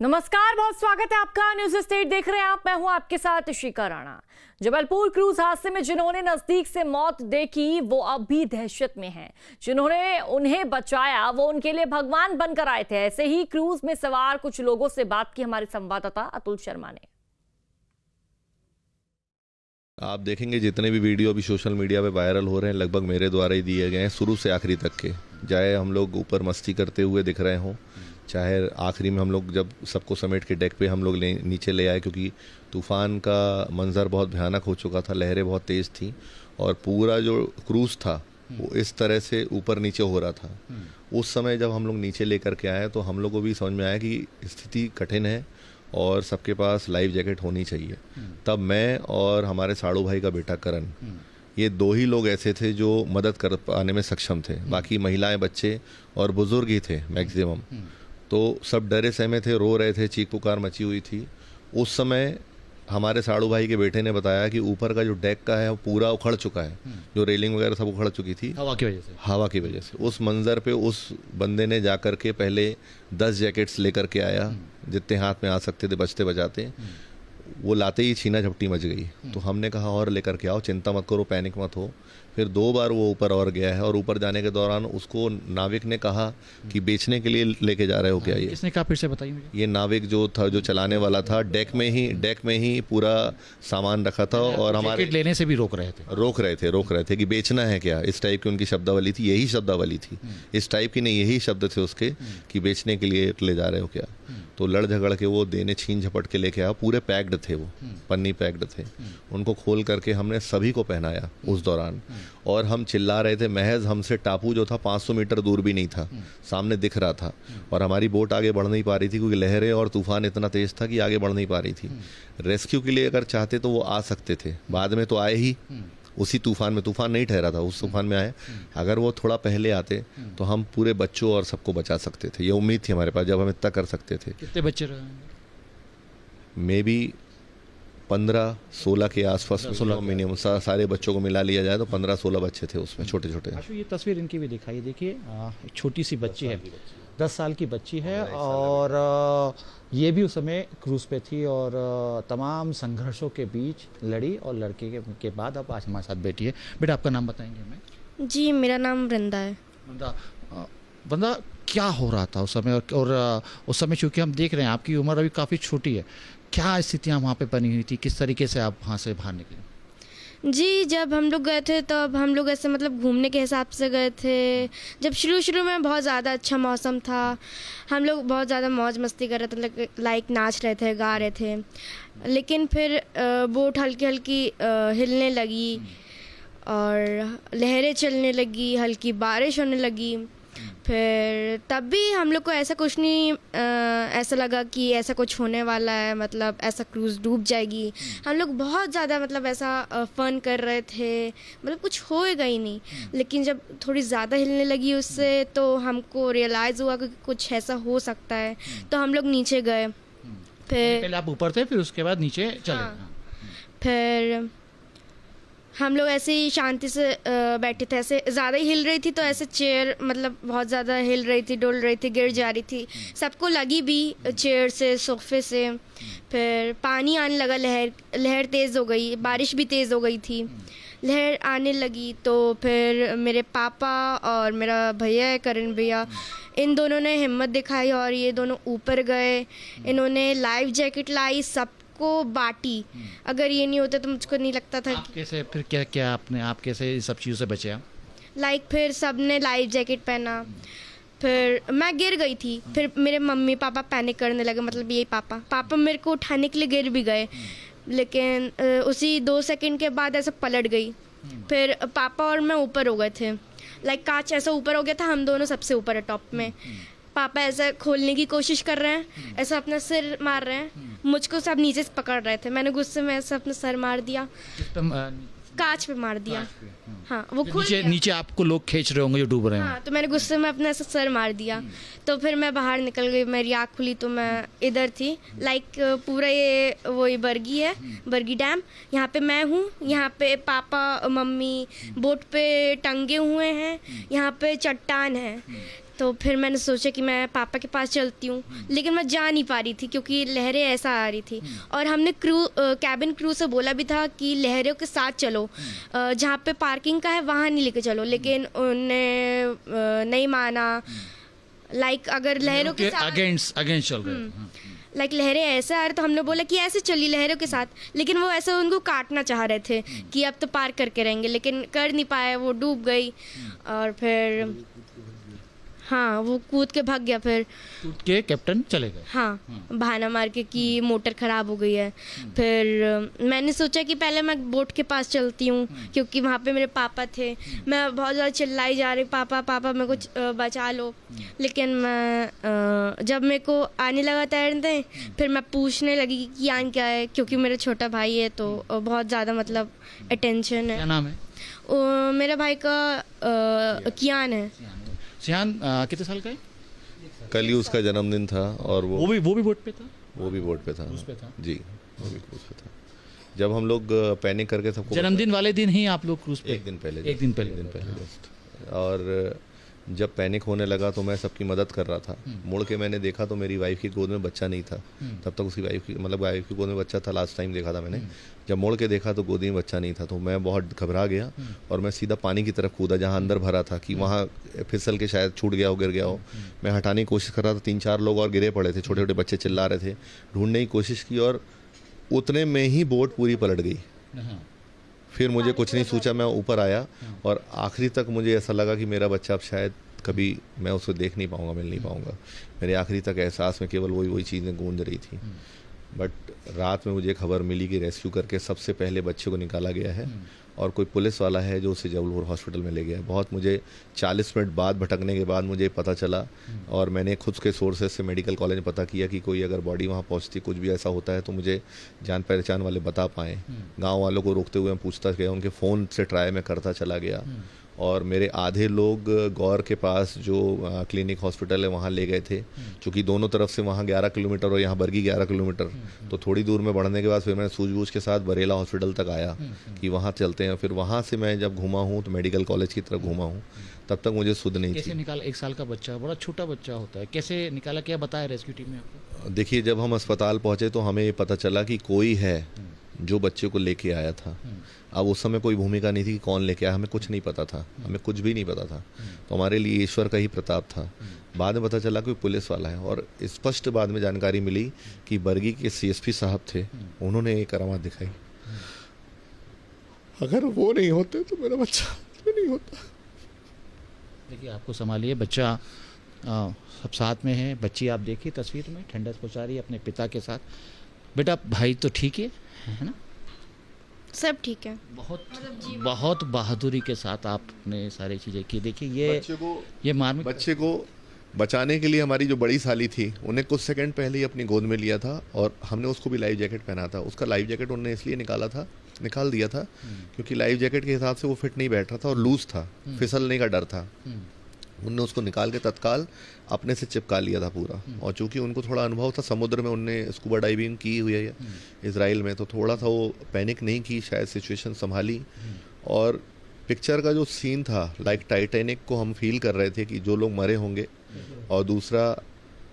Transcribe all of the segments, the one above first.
नमस्कार, बहुत स्वागत है आपका। न्यूज स्टेट देख रहे हैं आप। मैं हूं आपके साथ शिखा राणा। जबलपुर क्रूज हादसे में जिन्होंने नजदीक से मौत देखी वो अब भी दहशत में हैं। जिन्होंने उन्हें बचाया वो उनके लिए भगवान बनकर आए थे। ऐसे ही क्रूज में सवार कुछ लोगों से बात की हमारे संवाददाता अतुल शर्मा ने। आप देखेंगे जितने भी वीडियो अभी सोशल मीडिया पे वायरल हो रहे हैं लगभग मेरे द्वारा ही दिए गए हैं, शुरू से आखिरी तक के। चाहे हम लोग ऊपर मस्ती करते हुए दिख रहे हों, चाहे आखिरी में हम लोग जब सबको समेट के डेक पे हम लोग नीचे ले आए, क्योंकि तूफान का मंजर बहुत भयानक हो चुका था, लहरें बहुत तेज़ थी और पूरा जो क्रूज था वो इस तरह से ऊपर नीचे हो रहा था। उस समय जब हम लोग नीचे लेकर के आए तो हम लोग को भी समझ में आया कि स्थिति कठिन है और सबके पास लाइफ जैकेट होनी चाहिए। तब मैं और हमारे साड़ू भाई का बेटा करण, ये दो ही लोग ऐसे थे जो मदद कर पाने में सक्षम थे। बाकी महिलाएं, बच्चे और बुजुर्ग ही थे मैक्सिमम। तो सब डरे सहमे थे, रो रहे थे, चीख पुकार मची हुई थी। उस समय हमारे साड़ू भाई के बेटे ने बताया कि ऊपर का जो डेक का है वो पूरा उखड़ चुका है, जो रेलिंग वगैरह सब उखड़ चुकी थी हवा की वजह से। उस मंजर पे उस बंदे ने जा कर के पहले 10 जैकेट्स लेकर के आया, जितने हाथ में आ सकते थे बचते बचाते। वो लाते ही छीना झपटी मच गई। तो हमने कहा और लेकर के आओ, चिंता मत करो, पैनिक मत हो। फिर 2 बार वो ऊपर और गया है और ऊपर जाने के दौरान उसको नाविक ने कहा कि बेचने के लिए लेके जा रहे हो क्या? ये किसने कहा, फिर से बताइए मुझे। ये नाविक जो था, जो चलाने वाला था, डेक में ही पूरा सामान रखा था और हमारे लेने से भी रोक रहे थे कि बेचना है क्या, इस टाइप की उनकी शब्दावली थी। यही शब्दावली थी, इस टाइप की नहीं, यही शब्द थे उसके कि बेचने के लिए ले जा रहे हो क्या। तो लड़ झगड़ के वो देने छीन झपट के लेके आया। पूरे पैक्ड थे, वो पन्नी पैक्ड थे। उनको खोल करके हमने सभी को पहनाया उस दौरान। और हम चिल्ला रहे थे, महज हमसे टापू जो था 500 मीटर दूर भी नहीं था, सामने दिख रहा था। और हमारी बोट आगे बढ़ नहीं पा रही थी क्योंकि लहरें और तूफान इतना तेज था कि आगे बढ़ नहीं पा रही थी। रेस्क्यू के लिए अगर चाहते तो वो आ सकते थे, बाद में तो आए ही उसी तूफान में। तूफान नहीं ठहरा था, उस तूफान में आए। अगर वो थोड़ा पहले आते तो हम पूरे बच्चों और सबको बचा सकते थे। ये उम्मीद थी हमारे पास जब हम इतना कर सकते थे। कितने बच्चे रहे? मे बी 15-16 के आसपास मिनिमम। सारे बच्चों को मिला लिया जाए तो 15-16 बच्चे थे उसमें, छोटे छोटे। ये तस्वीर इनकी भी दिखाई, देखिए एक छोटी सी बच्ची है, 10 साल की बच्ची है। और ये भी उस समय क्रूज पे थी और तमाम संघर्षों के बीच लड़ी और लड़के के बाद अब आज हमारे साथ बैठी है। बेटा, आपका नाम बताएंगे हमें? जी, मेरा नाम वृंदा है। वृंदा, क्या हो रहा था उस समय? और उस समय चूँकि हम देख रहे हैं आपकी उम्र अभी काफ़ी छोटी है, क्या स्थितियाँ वहाँ पे बनी हुई थी, किस तरीके से आप वहाँ से बाहर निकले? जी, जब हम लोग गए थे तब हम लोग ऐसे मतलब घूमने के हिसाब से गए थे। जब शुरू में बहुत ज़्यादा अच्छा मौसम था, हम लोग बहुत ज़्यादा मौज मस्ती कर रहे थे, लाइक नाच रहे थे, गा रहे थे। लेकिन फिर बोट हल्की हल्की हिलने लगी और लहरें चलने लगी, हल्की बारिश होने लगी। फिर तब भी हम लोग को ऐसा कुछ नहीं ऐसा लगा कि ऐसा कुछ होने वाला है, मतलब ऐसा क्रूज़ डूब जाएगी। हम लोग बहुत ज़्यादा मतलब ऐसा फ़न कर रहे थे, मतलब कुछ होएगा ही नहीं। लेकिन जब थोड़ी ज़्यादा हिलने लगी उससे तो हमको रियलाइज़ हुआ कि कुछ ऐसा हो सकता है। तो हम लोग नीचे गए। फिर पहले आप ऊपर थे, फिर उसके बाद नीचे चले। हाँ। फिर हम लोग ऐसे ही शांति से बैठे थे। ऐसे ज़्यादा ही हिल रही थी तो ऐसे चेयर मतलब बहुत ज़्यादा हिल रही थी, डोल रही थी, गिर जा रही थी। सबको लगी भी चेयर से, सोफे से। फिर पानी आने लगा, लहर तेज़ हो गई, बारिश भी तेज़ हो गई थी। लहर आने लगी तो फिर मेरे पापा और मेरा भैया है करण भैया, इन दोनों ने हिम्मत दिखाई और ये दोनों ऊपर गए। इन्होंने लाइफ जैकेट लाई, सब को बांटी। अगर ये नहीं होता तो मुझको नहीं लगता था। आप कैसे फिर क्या आप कैसे सब चीज़ों से बचे? लाइक फिर सब ने लाइफ जैकेट पहना। फिर मैं गिर गई थी। फिर मेरे मम्मी पापा पैनिक करने लगे, मतलब यही पापा मेरे को उठाने के लिए गिर भी गए, लेकिन उसी 2 सेकंड के बाद ऐसा पलट गई। फिर पापा और मैं ऊपर हो गए थे, लाइक कांच ऐसा ऊपर हो गया था, हम दोनों सबसे ऊपर है टॉप में। पापा ऐसा खोलने की कोशिश कर रहे हैं, ऐसा अपना सिर मार रहे हैं, मुझको सब नीचे से पकड़ रहे थे। मैंने गुस्से में ऐसा अपना सर मार दिया, कांच पे मार दिया। हाँ, वो खुल नीचे आपको लोग खींच रहे होंगे जो डूब रहे हैं। हाँ, तो मैंने गुस्से में अपना ऐसा सर मार दिया। तो फिर मैं बाहर निकल गई, मेरी आँख खुली तो मैं इधर थी। लाइक पूरा ये वही बरगी है, बरगी डैम, यहाँ पे मैं हूँ। यहाँ पे पापा मम्मी बोट पे टंगे हुए हैं, यहाँ पे चट्टान है। तो फिर मैंने सोचा कि मैं पापा के पास चलती हूँ, लेकिन मैं जा नहीं पा रही थी क्योंकि लहरें ऐसा आ रही थी। और हमने कैबिन क्रू से बोला भी था कि लहरों के साथ चलो, जहाँ पे पार्किंग का है वहाँ नहीं लेके चलो, लेकिन उन्होंने नहीं माना। लाइक अगर लहरों के साथ अगेंस्ट चल रहे हैं। लाइक लहरें ऐसे आ रही, तो हमने बोला कि ऐसे चलिए लहरों के साथ, लेकिन वो ऐसे उनको काटना चाह रहे थे कि अब तो पार करके रहेंगे, लेकिन कर नहीं पाए, वो डूब गई। और फिर हाँ, वो कूद के भाग गया। फिर टूट के कैप्टन चले गए। हाँ, बहाना मार के कि मोटर ख़राब हो गई है। फिर मैंने सोचा कि पहले मैं बोट के पास चलती हूँ, क्योंकि वहाँ पे मेरे पापा थे। मैं बहुत ज़्यादा चिल्लाई जा रही, पापा पापा मेरे को बचा लो। लेकिन मैं जब मेरे को आने लगा तैरने, फिर मैं पूछने लगी कि कियान क्या है, क्योंकि मेरा छोटा भाई है तो बहुत ज़्यादा मतलब अटेंशन है। क्या नाम है? मेरा भाई का कियान है। सियान कितने साल का है? कल ही उसका जन्मदिन था और वो भी बोट पे था। वो भी बोट पे था। क्रूज पे था। जी, वो भी क्रूज पे था। जब हम लोग पैनिक करके सबको जन्मदिन वाले दिन ही आप लोग क्रूज पे? एक दिन पहले जस्ट। और जब पैनिक होने लगा तो मैं सबकी मदद कर रहा था। मुड़ के मैंने देखा तो मेरी वाइफ की गोद में बच्चा नहीं था। तब तक उसकी वाइफ की गोद में बच्चा था, लास्ट टाइम देखा था मैंने। जब मुड़ के देखा तो गोदी में बच्चा नहीं था, तो मैं बहुत घबरा गया और मैं सीधा पानी की तरफ कूदा जहाँ अंदर भरा था, कि वहाँ फिसल के शायद छूट गया हो, गिर गया हो। मैं हटाने की कोशिश कर रहा था, 3-4 लोग और गिरे पड़े थे, छोटे छोटे बच्चे चिल्ला रहे थे। ढूंढने की कोशिश की और उतने में ही बोट पूरी पलट गई। फिर मुझे कुछ नहीं सोचा, मैं ऊपर आया और आखिरी तक मुझे ऐसा लगा कि मेरा बच्चा अब शायद कभी मैं उसको देख नहीं पाऊंगा, मिल नहीं पाऊंगा। मेरे आखिरी तक एहसास में केवल वही चीज़ें गूंज रही थी। बट रात में मुझे खबर मिली कि रेस्क्यू करके सबसे पहले बच्चे को निकाला गया है और कोई पुलिस वाला है जो उसे जबलपुर हॉस्पिटल में ले गया है। बहुत मुझे 40 मिनट बाद भटकने के बाद मुझे पता चला और मैंने खुद के सोर्सेज से मेडिकल कॉलेज में पता किया कि कोई अगर बॉडी वहाँ पहुँचती, कुछ भी ऐसा होता है तो मुझे जान पहचान वाले बता पाएँ। गाँव वालों को रोकते हुए मैं पूछता गया, उनके फ़ोन से ट्राई में करता चला गया और मेरे आधे लोग गौर के पास जो क्लिनिक हॉस्पिटल है वहाँ ले गए थे, क्योंकि दोनों तरफ से वहाँ 11 किलोमीटर और यहाँ बरगी 11 किलोमीटर, तो थोड़ी दूर में बढ़ने के बाद फिर मैंने सूझबूझ के साथ बरेला हॉस्पिटल तक आया कि वहाँ चलते हैं। फिर वहाँ से मैं जब घूमा हूँ तो मेडिकल कॉलेज की तरफ घूमा हूँ, तब तक मुझे सुध नहीं कैसे थी। निकाला? 1 साल का बच्चा, बड़ा छोटा बच्चा होता है, कैसे निकाला, क्या बताया रेस्क्यू टीम ने आपको? देखिए, जब हम अस्पताल पहुँचे तो हमें ये पता चला कि कोई है जो बच्चे को लेके आया था। अब उस समय कोई भूमिका नहीं थी कि कौन लेके आया, हमें कुछ नहीं पता था, हमें कुछ भी नहीं पता था। तो हमारे लिए ईश्वर का ही प्रताप था। बाद में पता चला कोई पुलिस वाला है और स्पष्ट बाद में जानकारी मिली कि बरगी के CSP साहब थे, उन्होंने ये करामात दिखाई। अगर वो नहीं होते तो मेरा बच्चा नहीं होता। देखिए, आपको संभालिए, बच्चा सब साथ में है। बच्ची आप देखिए तस्वीर में ठंडक पहुँचा रही है अपने पिता के साथ। बेटा, भाई तो ठीक है ना? सब ठीक है। बहुत बहादुरी के साथ आपने सारी चीज़ें की। देखिए, ये मार्मिक बच्चे को बचाने के लिए हमारी जो बड़ी साली थी, उन्हें कुछ सेकंड पहले ही अपनी गोद में लिया था और हमने उसको भी लाइफ जैकेट पहना था। उसका लाइफ जैकेट उन्होंने इसलिए निकाल दिया था क्योंकि लाइफ जैकेट के हिसाब से वो फिट नहीं बैठ रहा था और लूज था, फिसलने का डर था। उनने उसको निकाल के तत्काल अपने से चिपका लिया था पूरा। और चूंकि उनको थोड़ा अनुभव था, समुद्र में उनने स्कूबा डाइविंग की हुई है इजराइल में, तो थोड़ा सा वो पैनिक नहीं की, शायद सिचुएशन संभाली। और पिक्चर का जो सीन था, लाइक टाइटैनिक को हम फील कर रहे थे कि जो लोग मरे होंगे। और दूसरा,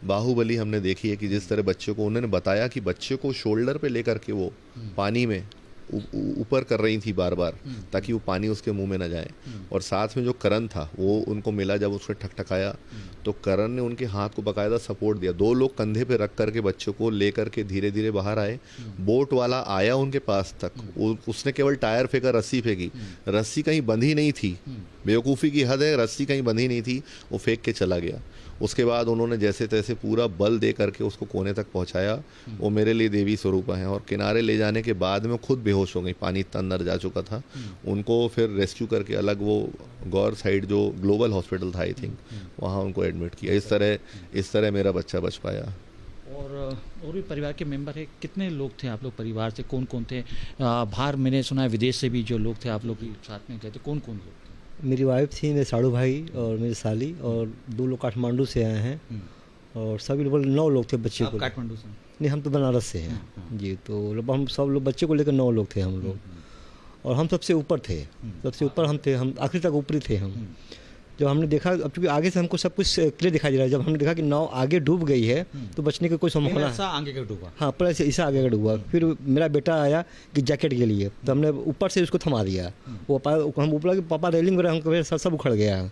बाहुबली हमने देखी है कि जिस तरह बच्चे को उन्होंने बताया कि बच्चे को शोल्डर पे लेकर के वो पानी में ऊपर कर रही थी बार बार, ताकि वो पानी उसके मुंह में न जाए। और साथ में जो करण था वो उनको मिला, जब उसने ठकठकाया तो करण ने उनके हाथ को बाकायदा सपोर्ट दिया। 2 लोग कंधे पे रख करके बच्चों को ले करके धीरे धीरे बाहर आए। बोट वाला आया उनके पास तक, उसने केवल टायर फेंका, रस्सी फेंकी, रस्सी कहीं बंधी नहीं थी। बेवकूफ़ी की हद है, रस्सी कहीं बंधी नहीं थी, वो फेंक के चला गया। उसके बाद उन्होंने जैसे तैसे पूरा बल दे करके उसको कोने तक पहुंचाया। वो मेरे लिए देवी स्वरूप हैं। और किनारे ले जाने के बाद में खुद बेहोश हो गई, पानी इतना अंदर जा चुका था। उनको फिर रेस्क्यू करके अलग वो गौर साइड जो ग्लोबल हॉस्पिटल था आई थिंक, वहाँ उनको एडमिट किया। इस तरह मेरा बच्चा बच पाया। और भी परिवार के मेंबर है, कितने लोग थे आप लोग परिवार से? कौन कौन थे? बाहर मैंने सुना है विदेश से भी जो लोग थे आप लोग साथ में गए थे, कौन कौन लोग थे? मेरी वाइफ थी, मेरे साड़ू भाई और मेरी साली, और 2 लोग काठमांडू से आए हैं। और सभी लोग 9 लोग थे बच्चे को। काठमांडू से? नहीं, हम तो बनारस से हैं जी। तो हम सब लोग बच्चे को लेकर 9 लोग थे हम लोग। और हम सबसे ऊपर थे, सबसे ऊपर हम थे, हम आखिरी तक ऊपरी थे हम। जब हमने देखा, अब चूंकि आगे से हमको सब कुछ क्लियर दिखाई दे रहा है, जब हमने देखा कि नाव आगे डूब गई है तो बचने का कोई संभावना है। आगे का डूबा। हाँ, पर ऐसा आगे का डूबा। फिर मेरा बेटा आया कि जैकेट के लिए, तो हमने ऊपर से उसको थमा दिया। वो हम ऊपर कि पापा रेलिंग वगैरह हम सब उखड़ गया।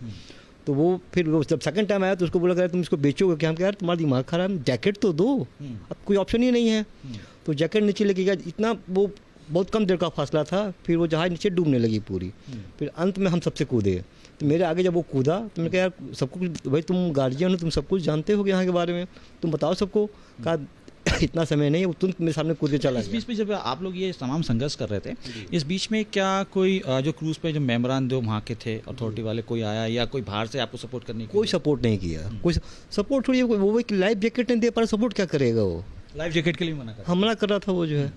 तो वो फिर वो जब सेकंड टाइम आया तो उसको बोला कि तुम इसको बेचोगे क्या? हम कह यार तुम्हारा दिमाग खराब है, जैकेट तो दो, अब कोई ऑप्शन ही नहीं है। तो जैकेट नीचे लेके गया, इतना वो बहुत कम देर का फासला था, फिर वो जहाज नीचे डूबने लगी पूरी। फिर अंत में हम सबसे कूदे। तो मेरे आगे जब वो कूदा तो मैंने कहा यार सब कुछ, भाई तुम गार्जियन हो, तुम सब कुछ जानते हो यहाँ के बारे में, तुम बताओ सबको। कहा इतना समय नहीं है, वो तुरंत मेरे सामने कूद के चला इस गया। बीच में जब आप लोग ये तमाम संघर्ष कर रहे थे, इस बीच में क्या कोई जो क्रूज पे जो मेंबरान जो वहाँ के थे अथॉरिटी वाले, कोई आया या कोई बाहर से आपको सपोर्ट करने के कोई सपोर्ट नहीं किया, कोई सपोर्ट थोड़ी। वो एक लाइफ जैकेट नहीं दे पा रहा, सपोर्ट क्या करेगा वो? लाइफ जैकेट के लिए मना कर? हमला कर रहा था वो जो है।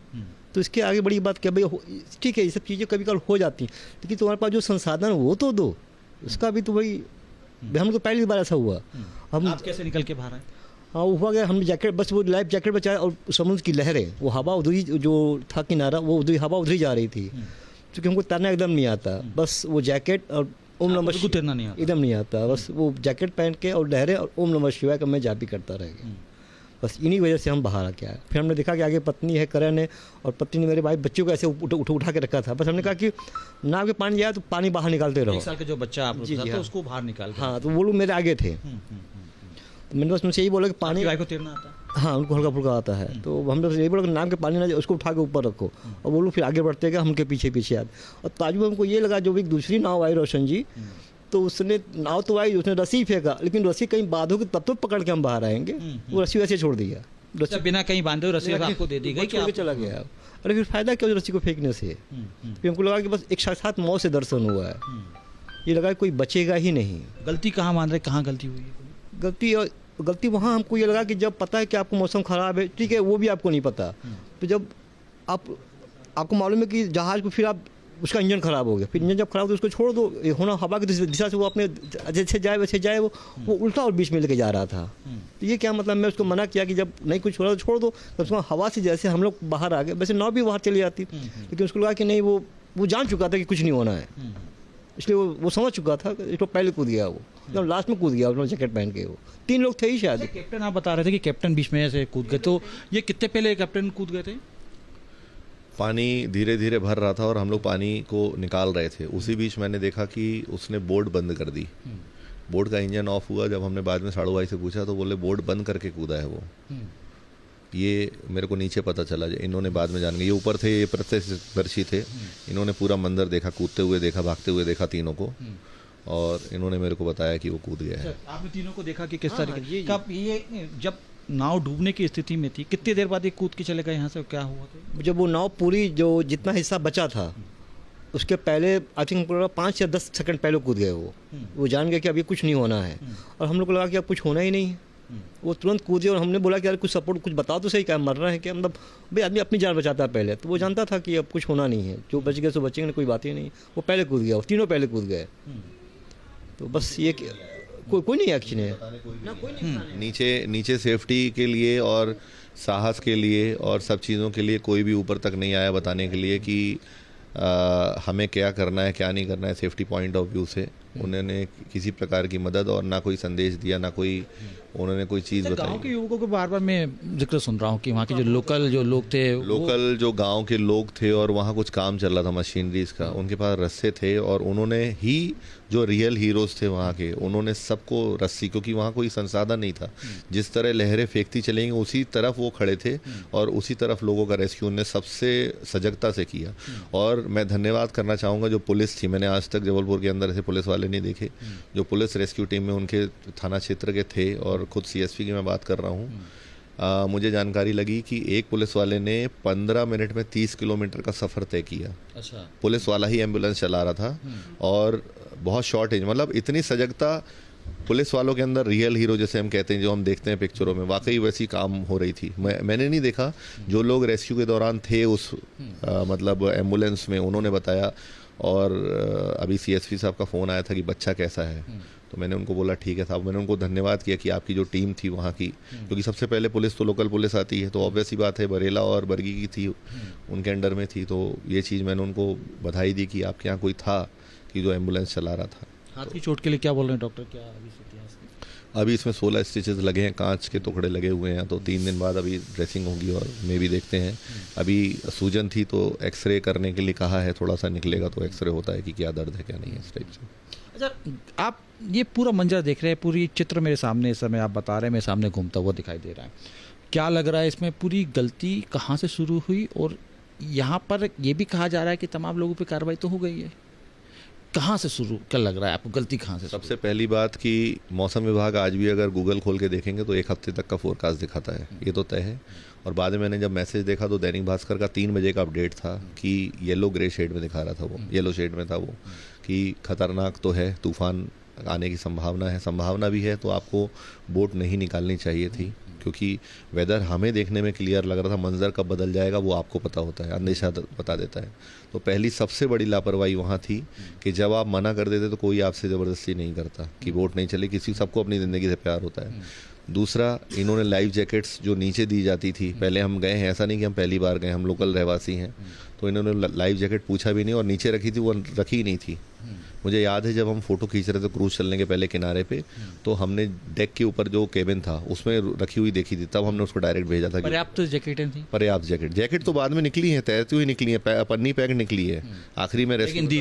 तो इसके आगे बड़ी बात क्या, भाई ठीक है ये सब चीज़ें कभी कभी हो जाती हैं, लेकिन तुम्हारे पास जो संसाधन वो तो दो, उसका भी तो भाई हम तो पहली बार ऐसा हुआ। हम आप कैसे निकल के बाहर आए? हाँ, वो हुआ गया, हमने जैकेट, बस वो लाइफ जैकेट बचाया, और समुद्र की लहरें, वो हवा उधर ही जो था किनारा, वो उधर हवा उधर ही जा रही थी, क्योंकि हमको तैरना एकदम नहीं आता। बस वो जैकेट और ओम नमः बिल्कुल तैरना नहीं आता? एकदम नहीं आता। बस वो जैकेट पहन के और लहरें और ओम नमः शिवाय का मैं जाप भी करता रह गया। बस इन्हीं वजह से हम बाहर आके आए। फिर हमने देखा कि आगे पत्नी है करण है, और पत्नी ने मेरे भाई बच्चों को ऐसे उठा के रखा था। बस हमने कहा कि नाव के पानी जाए तो पानी बाहर निकालते रहो। 1 साल का जो बच्चा आप जी, लोग जी, था, तो हाँ। उसको बाहर निकाल के। हाँ, तो वो लोग मेरे आगे थे। तो मैंने बस उनसे यही बोला कि पानी, भाई को तैरना आता? हाँ उनको हल्का फुल्का आता है। तो हम लोग यही बोला कि नाव के पानी ना जाए, उसको उठा के ऊपर रखो। और वो लोग फिर आगे बढ़ते गए, हमके पीछे पीछे आते। और ताजुब हमको ये लगा, जो भी दूसरी नाव आई रोशन जी, तो उसने नाव तो आई, उसने रस्सी फेंका, लेकिन रस्सी कहीं बांधो कि तब तो पकड़ के हम बाहर आएंगे। वो रस्सी वैसे छोड़ दिया, अच्छा, बिना कहीं बांधे हुए रस्सी आपको दे दी गई कि छोड़ के आप? चला गया। अरे फिर फायदा क्या उस रस्सी को फेंकने से? फिर हमको लगा कि बस एक साथ मौत से दर्शन हुआ है। ये लगा कि कोई बचेगा ही नहीं। गलती कहाँ मान रहे, कहाँ गलती हुई है? गलती वहाँ हमको ये लगा कि जब पता है कि आपको मौसम ख़राब है, ठीक है, वो भी आपको नहीं पता, तो जब आपको मालूम है कि जहाज़ को फिर आप उसका इंजन ख़राब हो गया, फिर इंजन जब ख़राब हो तो उसको छोड़ दो, ये होना हवा की दिशा से वो अपने जैसे जाए वैसे जाए, वो उल्टा और बीच में लेके जा रहा था। तो ये क्या मतलब, मैं उसको मना किया कि जब नहीं कुछ हो रहा तो छोड़ दो। तो उसको हवा से जैसे हम लोग बाहर आ गए, वैसे नाव भी बाहर चली जाती, लेकिन उसको लगा कि नहीं, वो जान चुका था कि कुछ नहीं होना है, इसलिए वो समझ चुका था। इसको पहले कूद गया, वो जब लास्ट में कूद गया अपना जैकेट पहन के। वो 3 लोग थे ही शायद। कैप्टन आप बता रहे थे कि कैप्टन बीच में ऐसे कूद गए, तो ये कितने पहले कैप्टन कूद गए थे? पानी धीरे धीरे भर रहा था और हम लोग पानी को निकाल रहे थे। उसी बीच मैंने देखा कि उसने बोर्ड बंद कर दी। बोर्ड का इंजन ऑफ हुआ। जब हमने बाद में साड़ू भाई से पूछा तो बोले बोर्ड बंद करके कूदा है वो। ये मेरे को नीचे पता चला, इन्होंने बाद में जान गए। ये ऊपर थे, ये प्रत्यक्षदर्शी थे, इन्होंने पूरा मंदिर देखा, कूदते हुए देखा, भागते हुए देखा तीनों को, और इन्होंने मेरे को बताया कि वो कूद गया है। आपने तीनों को देखा कि किस तरीके कब ये जब नाव डूबने की स्थिति में थी, कितनी देर बाद ये कूद के चले गए यहाँ से, क्या हुआ था? जब वो नाव पूरी, जो जितना हिस्सा बचा था, उसके पहले आई थिंक पूरा 5 या 10 सेकंड पहले कूद गए वो जान गए कि अभी कुछ नहीं होना है। और हम लोग को लगा कि अब कुछ होना ही नहीं है। वो तुरंत कूदे, और हमने बोला कि यार कुछ सपोर्ट, कुछ बताओ तो सही, क्या मर रहा है क्या? मतलब भाई आदमी अपनी जान बचाता है पहले, तो वो जानता था कि अब कुछ होना नहीं है, जो बच गए सो बचेंगे, कोई बात ही नहीं। वो पहले कूद गया, तीनों पहले कूद गए। तो बस ये कोई नहीं एक्शन है ना, कोई नहीं। नीचे सेफ्टी के लिए और साहस के लिए और सब चीज़ों के लिए कोई भी ऊपर तक नहीं आया बताने के लिए कि हमें क्या करना है, क्या नहीं करना है। सेफ्टी पॉइंट ऑफ व्यू से उन्होंने किसी प्रकार की मदद और ना कोई संदेश दिया, ना कोई उन्होंने कोई चीज़ बताई। गांव के युवकों को बार बार मैं जिक्र सुन रहा हूँ कि वहाँ के जो लोकल लोग थे, लोकल जो गांव के लोग थे, और वहाँ कुछ काम चल रहा था मशीनरीज का, उनके पास रस्से थे, और उन्होंने ही जो रियल हीरोज थे वहाँ के, उन्होंने सबको रस्सी, क्योंकि वहाँ कोई संसाधन नहीं था, जिस तरह लहरें फेंकती चलेंगी उसी तरफ वो खड़े थे, और उसी तरफ लोगों का रेस्क्यू उन्होंने सबसे सजगता से किया। और मैं धन्यवाद करना चाहूँगा जो पुलिस थी, मैंने आज तक जबलपुर के अंदर ऐसे पुलिस वाले नहीं देखे। जो पुलिस रेस्क्यू टीम में उनके थाना क्षेत्र के थे, और खुद CSP की मैं बात कर रहा हूँ, मुझे जानकारी लगी कि एक पुलिस वाले ने 15 मिनट में 30 किलोमीटर का सफ़र तय किया। अच्छा, पुलिस वाला ही एम्बुलेंस चला रहा था, और बहुत शॉर्ट एज, मतलब इतनी सजगता पुलिस वालों के अंदर, रियल हीरो जैसे हम कहते हैं, जो हम देखते हैं पिक्चरों में, वाकई वैसी काम हो रही थी। मैंने नहीं देखा, जो लोग रेस्क्यू के दौरान थे उस मतलब एम्बुलेंस में, उन्होंने बताया। और अभी CSP साहब का फ़ोन आया था कि बच्चा कैसा है, तो मैंने उनको बोला ठीक है साहब। मैंने उनको धन्यवाद किया कि आपकी जो टीम थी वहाँ की, क्योंकि सबसे पहले पुलिस तो लोकल पुलिस आती है, तो ऑब्वियस ही बात है बरेला और बरगी की थी, उनके अंडर में थी। तो ये चीज़ मैंने उनको बधाई दी कि आपके यहाँ कोई था कि जो एम्बुलेंस चला रहा था। हाथ की चोट के लिए क्या बोल रहे हैं डॉक्टर, क्या अभी स्थिति है इसकी? अभी इसमें 16 स्टिचेस लगे हैं, कांच के टुकड़े लगे हुए हैं, तो 3 दिन बाद अभी ड्रेसिंग होगी और मे भी देखते हैं। अभी सूजन थी तो एक्सरे करने के लिए कहा है, थोड़ा सा निकलेगा तो एक्सरे होता है कि क्या दर्द है क्या नहीं है, इस टाइप से। अच्छा, आप ये पूरा मंजर देख रहे हैं, पूरी चित्र मेरे सामने इस समय आप बता रहे हैं, मेरे सामने घूमता हुआ दिखाई दे रहा है। क्या लग रहा है इसमें पूरी गलती कहाँ से शुरू हुई, और यहाँ पर ये भी कहा जा रहा है कि तमाम लोगों पे कार्रवाई तो हो गई है, कहाँ से शुरू, क्या लग रहा है आपको गलती कहाँ से शुरू? सबसे पहली बात कि मौसम विभाग आज भी अगर गूगल खोल के देखेंगे तो 1 हफ्ते तक का फोरकास्ट दिखाता है, ये तो तय है। और बाद में मैंने जब मैसेज देखा तो दैनिक भास्कर का 3 बजे का अपडेट था कि येलो ग्रे शेड में दिखा रहा था, वो येलो शेड में था वो, कि खतरनाक तो है, तूफान आने की संभावना भी है, तो आपको बोट नहीं निकालनी चाहिए थी, क्योंकि वेदर हमें देखने में क्लियर लग रहा था, मंजर कब बदल जाएगा वो आपको पता होता है, अंदेशा बता देता है। तो पहली सबसे बड़ी लापरवाही वहाँ थी कि जब आप मना कर देते तो कोई आपसे ज़बरदस्ती नहीं करता कि बोट नहीं चले, किसी सबको अपनी ज़िंदगी से प्यार होता है। दूसरा, इन्होंने लाइफ जैकेट्स जो नीचे दी जाती थी, पहले हम गए हैं, ऐसा नहीं कि हम पहली बार गए, हम लोकल रहवासी हैं, तो इन्होंने लाइफ जैकेट पूछा भी नहीं और नीचे रखी थी, वो रखी ही नहीं थी। मुझे याद है जब हम फ़ोटो खींच रहे थे क्रूज़ चलने के पहले किनारे पे, तो हमने डेक के ऊपर जो केबिन था उसमें रखी हुई देखी थी, तब हमने उसको डायरेक्ट भेजा था। पर्याप्त जैकेटें थी? पर्याप्त जैकेट तो बाद में निकली है, तैरती हुई निकली है, पन्नी पैक निकली है, आखिरी में लेकिन दी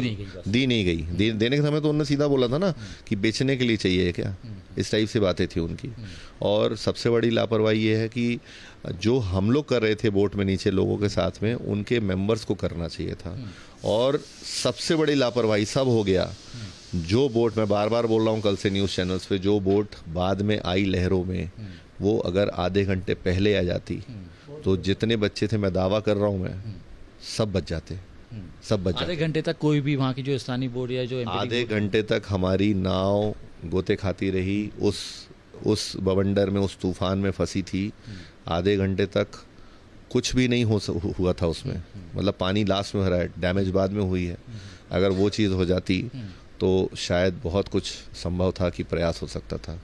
नहीं गई। देने के समय तो उन्होंने सीधा बोला था ना कि बेचने के लिए चाहिए क्या, इस टाइप से बातें थी उनकी। और सबसे बड़ी लापरवाही ये है कि जो हम लोग कर रहे थे बोट में नीचे लोगों के साथ में, उनके मेंबर्स को करना चाहिए था। और सबसे बड़ी लापरवाही सब हो गया, जो बोट, मैं बार बार बोल रहा हूँ कल से न्यूज़ चैनल्स पे, जो बोट बाद में आई लहरों में, वो अगर आधे घंटे पहले आ जाती तो जितने बच्चे थे, मैं दावा कर रहा हूँ, मैं सब बच जाते, सब बच जाते। आधे घंटे तक कोई भी वहाँ की जो स्थानीय बोर्ड या जो आधे घंटे तक हमारी नाव गोते खाती रही, उस बवंडर में, उस तूफान में फंसी थी। आधे घंटे तक कुछ भी नहीं हुआ था उसमें, मतलब पानी लास्ट में भरा है, डैमेज बाद में हुई है। अगर वो चीज़ हो जाती तो शायद बहुत कुछ संभव था कि प्रयास हो सकता था।